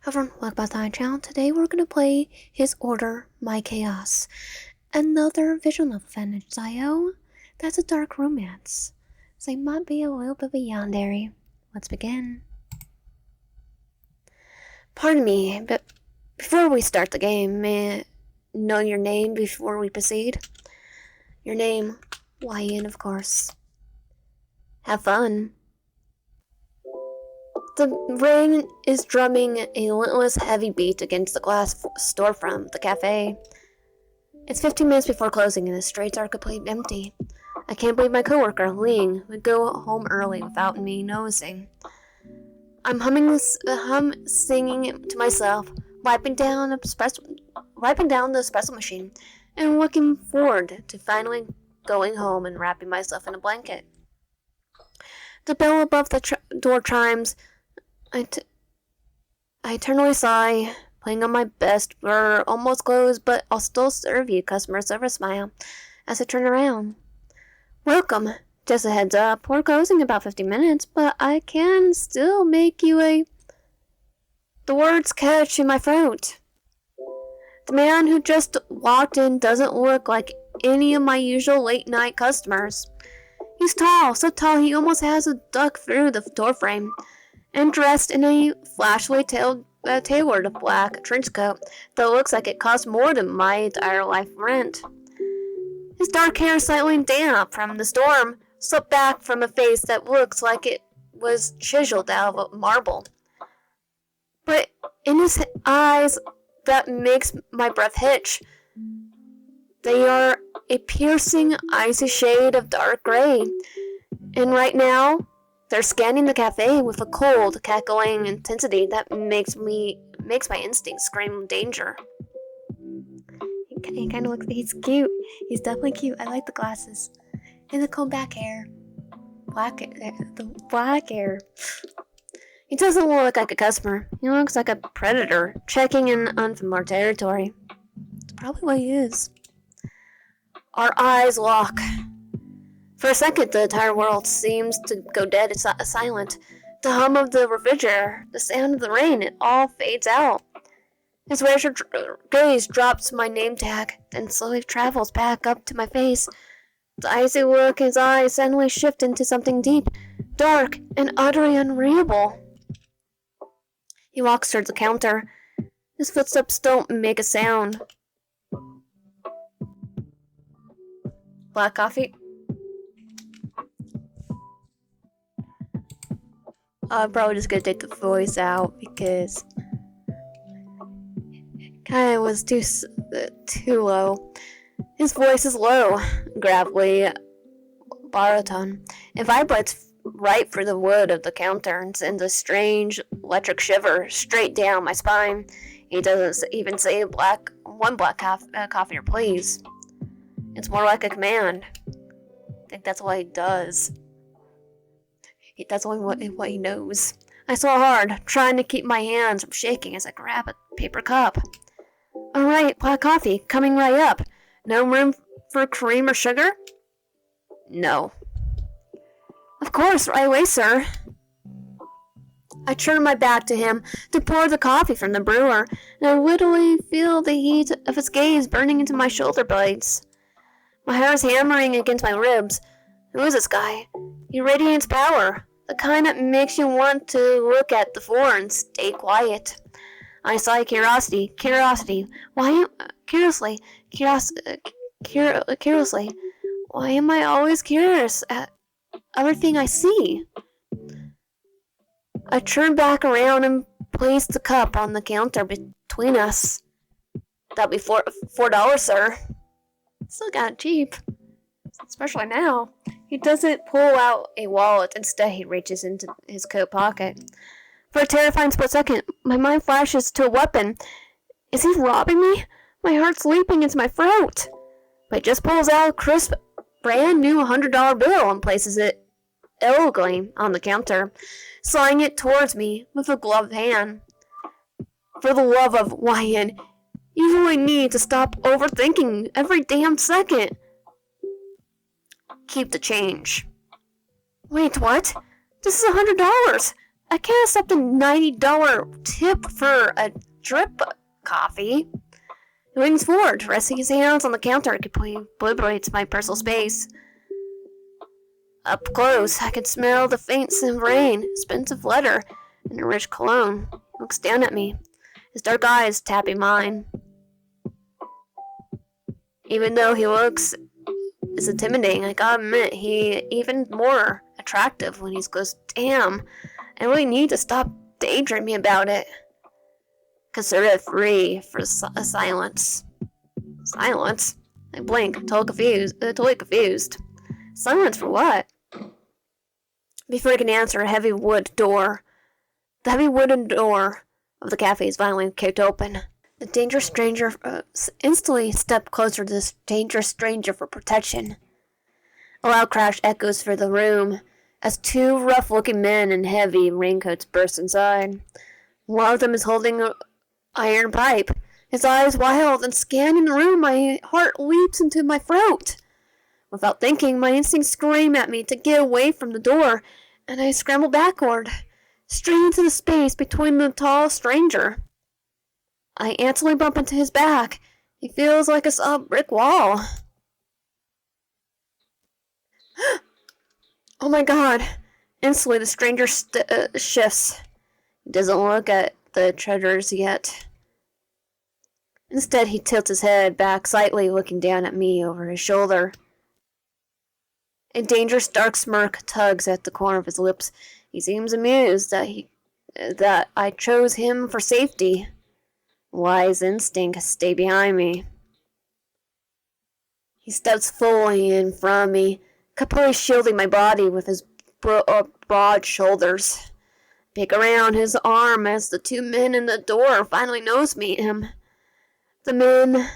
Everyone, welcome back to my channel. Today we're gonna play His Order, My Chaos. Another visual novel fantasy that's a dark romance. So it might be a little bit of a yandere. Let's begin. Pardon me, but before we start the game, may I know your name before we proceed? Your name, Wyan, of course. Have fun. The rain is drumming a relentless heavy beat against the glass storefront of the cafe. It's 15 minutes before closing and the streets are completely empty. I can't believe my coworker, Ling, would go home early without me noticing. I'm singing to myself, wiping down the espresso machine, and looking forward to finally going home and wrapping myself in a blanket. The bell above the door chimes. I eternally sigh, playing on my best. We're almost closed, but I'll still serve you, customer service smile, as I turn around. Welcome. Just a heads up, we're closing in about 50 minutes, but I can still make you a... The words catch in my throat. The man who just walked in doesn't look like any of my usual late-night customers. He's tall, so tall he almost has to duck through the doorframe, and dressed in a flashily tailored black trench coat that looks like it cost more than my entire life rent. His dark hair, slightly damp from the storm, slipped back from a face that looks like it was chiseled out of marble. But in his eyes, that makes my breath hitch. They are a piercing, icy shade of dark gray, and right now, they're scanning the cafe with a cold, cackling intensity that makes my instincts scream danger. He kind of looks, he's cute. He's definitely cute. I like the glasses. And the cold back hair. The black hair. He doesn't look like a customer. He looks like a predator, checking in unfamiliar territory. That's probably what he is. Our eyes lock. For a second, the entire world seems to go dead. It's silent. The hum of the refrigerator, the sound of the rain, it all fades out. His razor gaze drops to my name tag, then slowly travels back up to my face. The icy look in his eyes suddenly shift into something deep, dark, and utterly unreadable. He walks towards the counter. His footsteps don't make a sound. Black coffee? I'm probably just gonna take the voice out because it kind of was too low. His voice is low, gravelly, baritone. It vibrates right through the wood of the counter and sends a strange electric shiver straight down my spine. He doesn't even say one black coffee or please. It's more like a command. I think that's what he does. That's only what he knows. I swallow hard, trying to keep my hands from shaking as I grab a paper cup. Alright, black coffee, coming right up. No room for cream or sugar? No. Of course, right away, sir. I turn my back to him to pour the coffee from the brewer, and I literally feel the heat of his gaze burning into my shoulder blades. My hair is hammering against my ribs. Who is this guy? He radiates power, the kind that makes you want to look at the floor and stay quiet. I sigh curiously. Curiously. Why am I always curious at everything I see? I turn back around and place the cup on the counter between us. That'll be $4, sir. Still got it cheap. Especially now. He doesn't pull out a wallet. Instead, he reaches into his coat pocket. For a terrifying split second, my mind flashes to a weapon. Is he robbing me? My heart's leaping into my throat. But he just pulls out a crisp, brand new $100 bill and places it elegantly on the counter, sliding it towards me with a gloved hand. For the love of Wyan, you really need to stop overthinking every damn second. Keep the change. Wait, what? This is $100. I can't accept a $90 tip for a drip coffee. He leans forward, resting his hands on the counter, completely obliterates my personal space. Up close, I can smell the faint scent of rain, expensive leather, and a rich cologne. He looks down at me, his dark eyes tapping mine. Even though he looks is intimidating, I gotta admit, he even more attractive when he's close. Damn, I really need to stop daydreaming about it. Consider it free for silence. Silence? I blink, totally confused. Silence for what? Before I can answer, the heavy wooden door of the cafe is violently kicked open. The dangerous stranger instantly stepped closer to this dangerous stranger for protection. A loud crash echoes through the room as two rough-looking men in heavy raincoats burst inside. One of them is holding an iron pipe. His eyes wild and scanning the room, my heart leaps into my throat. Without thinking, my instincts scream at me to get away from the door, and I scramble backward, straight into the space between the tall stranger. I instantly bump into his back. He feels like a solid brick wall. Oh my god. Instantly, the stranger shifts. He doesn't look at the treasures yet. Instead, he tilts his head back slightly, looking down at me over his shoulder. A dangerous dark smirk tugs at the corner of his lips. He seems amused that I chose him for safety. Wise instinct, stay behind me. He steps fully in front of me, completely shielding my body with his broad shoulders. Pick around his arm as the two men in the door finally notice him. The man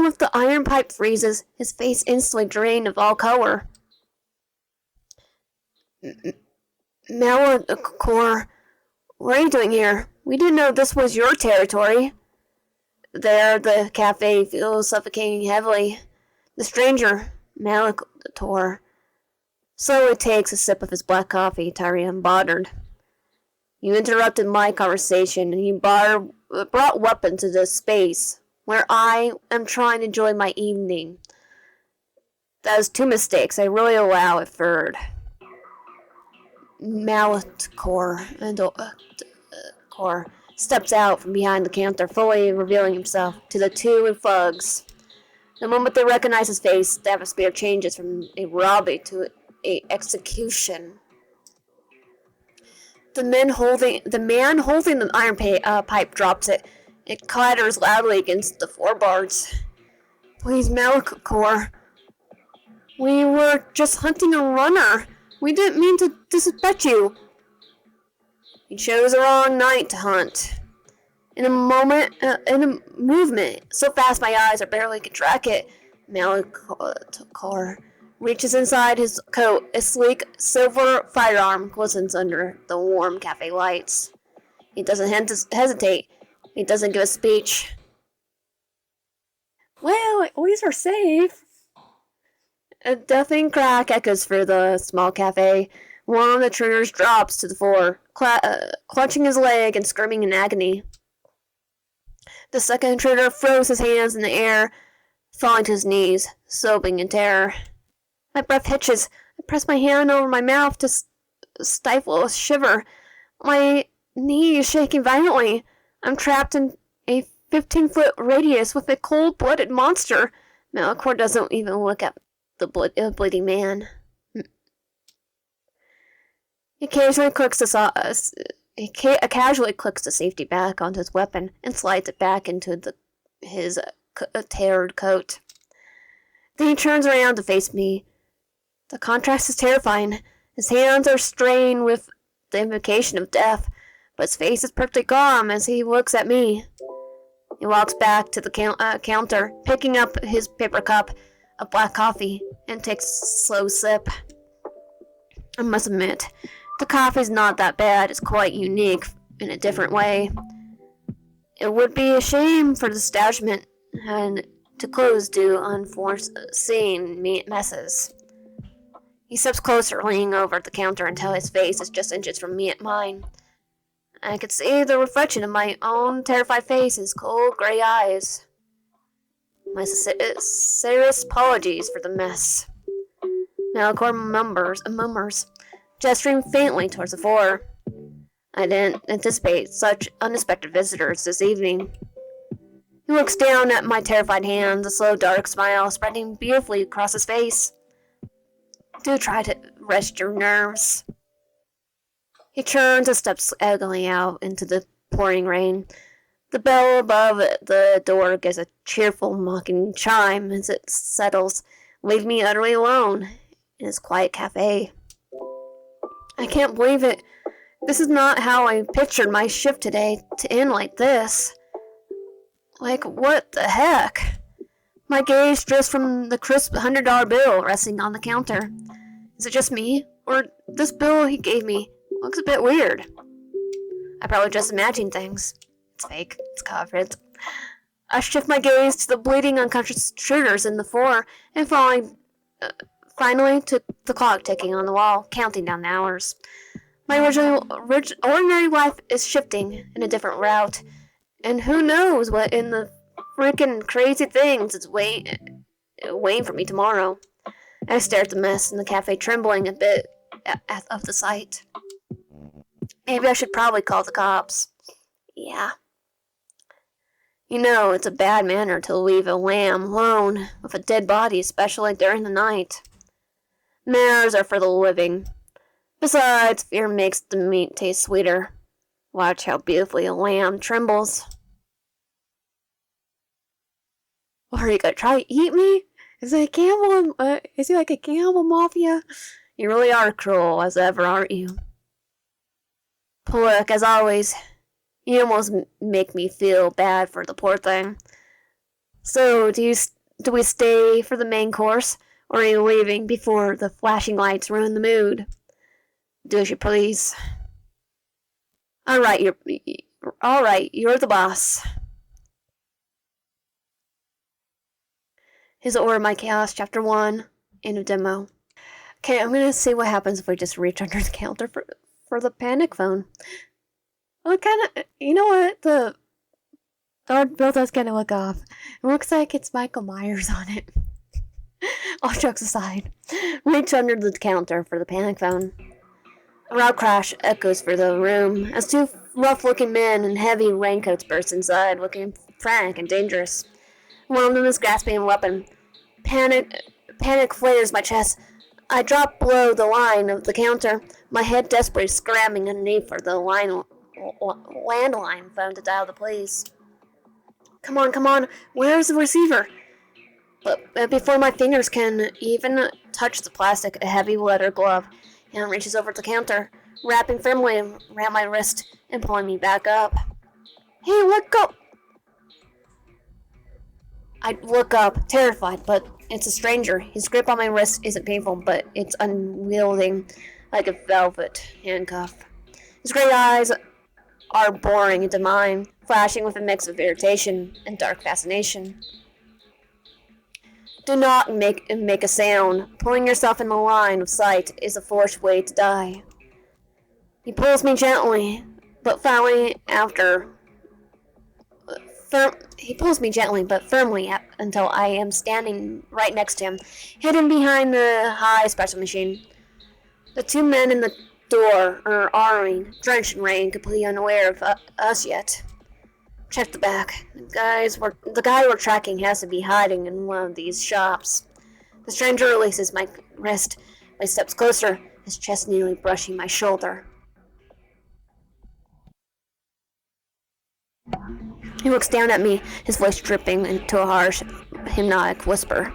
with the iron pipe freezes, his face instantly drained of all color. Malachor, what are you doing here? We didn't know this was your territory. There, the cafe feels suffocating heavily. The stranger, Malachor, slowly takes a sip of his black coffee, tiring unbothered. You interrupted my conversation, and you brought weapons to this space, where I am trying to enjoy my evening. That is two mistakes. I really allow it third. Malachor steps out from behind the counter, fully revealing himself to the two thugs. The moment they recognize his face, the atmosphere changes from a robbery to a execution. The man holding the iron pipe drops it. It clatters loudly against the floorboards. Please, Malachor. We were just hunting a runner. We didn't mean to disrespect you. You chose the wrong night to hunt. In a movement so fast my eyes are barely can track it, Malachor reaches inside his coat. A sleek silver firearm glistens under the warm cafe lights. He doesn't hesitate. He doesn't give a speech. Well, at least we're safe. A deafening crack echoes through the small cafe. One of the intruders drops to the floor, clutching his leg and screaming in agony. The second intruder throws his hands in the air, falling to his knees, sobbing in terror. My breath hitches. I press my hand over my mouth to stifle a shiver. My knee is shaking violently. I'm trapped in a 15-foot radius with a cold-blooded monster. Malachor doesn't even look at the bleeding man. He casually clicks the safety back onto his weapon and slides it back into his teared coat. Then he turns around to face me. The contrast is terrifying. His hands are strained with the invocation of death, but his face is perfectly calm as he looks at me. He walks back to the counter, picking up his paper cup of black coffee, and takes a slow sip. I must admit, the coffee's not that bad. It's quite unique in a different way. It would be a shame for the establishment to close due to unforeseen messes. He steps closer, leaning over the counter until his face is just inches from mine. I could see the reflection of my own terrified face in his cold gray eyes. My sincerest apologies for the mess. Malachor murmurs, gesturing faintly towards the floor. I didn't anticipate such unexpected visitors this evening. He looks down at my terrified hands, a slow dark smile spreading beautifully across his face. Do try to rest your nerves. He turns and steps elegantly out into the pouring rain. The bell above the door gives a cheerful, mocking chime as it settles, leaving me utterly alone in his quiet cafe. I can't believe it. This is not how I pictured my shift today, to end like this. Like, what the heck? My gaze drifts from the crisp $100 bill resting on the counter. Is it just me? Or this bill he gave me looks a bit weird? I probably just imagined things. It's fake. It's covered. I shift my gaze to the bleeding, unconscious intruders in the floor and finally to the clock ticking on the wall, counting down the hours. My ordinary life is shifting in a different route, and who knows what in the freaking crazy things is waiting for me tomorrow. I stare at the mess in the cafe, trembling a bit of the sight. Maybe I should probably call the cops. Yeah. You know, it's a bad manner to leave a lamb alone with a dead body, especially during the night. Mares are for the living. Besides, fear makes the meat taste sweeter. Watch how beautifully a lamb trembles. What, are you gonna try to eat me? Is he like a cannibal mafia? You really are cruel as ever, aren't you? Look, as always, you almost make me feel bad for the poor thing. So, do we stay for the main course, or are you leaving before the flashing lights ruin the mood? Do as you please. All right, you're the boss. His Order My Chaos, Chapter 1, end of demo. Okay, I'm gonna see what happens if we just reach under the counter for the panic phone. Well, you know what? The art bill does kind of look off. It looks like it's Michael Myers on it. All jokes aside, reach under the counter for the panic phone. A loud crash echoes through the room as two rough-looking men in heavy raincoats burst inside, looking frantic and dangerous. One of them is grasping a weapon. Panic flares my chest. I drop below the line of the counter, my head desperately scrambling underneath for the landline phone to dial the police. Come on, where's the receiver? But before my fingers can even touch the plastic, a heavy leather glove hand reaches over the counter, wrapping firmly around my wrist and pulling me back up. Hey, let go! I look up, terrified, but it's a stranger. His grip on my wrist isn't painful, but it's unwielding, like a velvet handcuff. His gray eyes are boring into mine, flashing with a mix of irritation and dark fascination. Do not make a sound. Pulling yourself in the line of sight is a forced way to die. He pulls me gently, but firmly until I am standing right next to him, hidden behind the high espresso machine. The two men in the door are arguing, drenched in rain, completely unaware of us yet. Check the back. The guy we're tracking has to be hiding in one of these shops. The stranger releases my wrist, but steps closer, his chest nearly brushing my shoulder. He looks down at me, his voice dripping into a harsh, hypnotic whisper.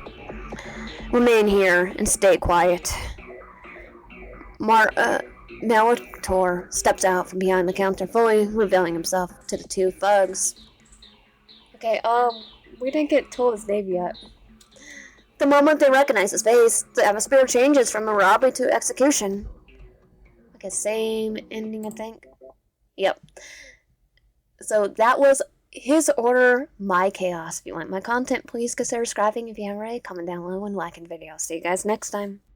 Remain here and stay quiet. Malator steps out from behind the counter, fully revealing himself to the two thugs. Okay, we didn't get told his name yet. The moment they recognize his face, the atmosphere changes from a robbery to execution. Okay, same ending, I think. Yep. So that was His Order, My Chaos. If you like my content, please consider subscribing if you haven't already. Comment down below and liking the video. See you guys next time.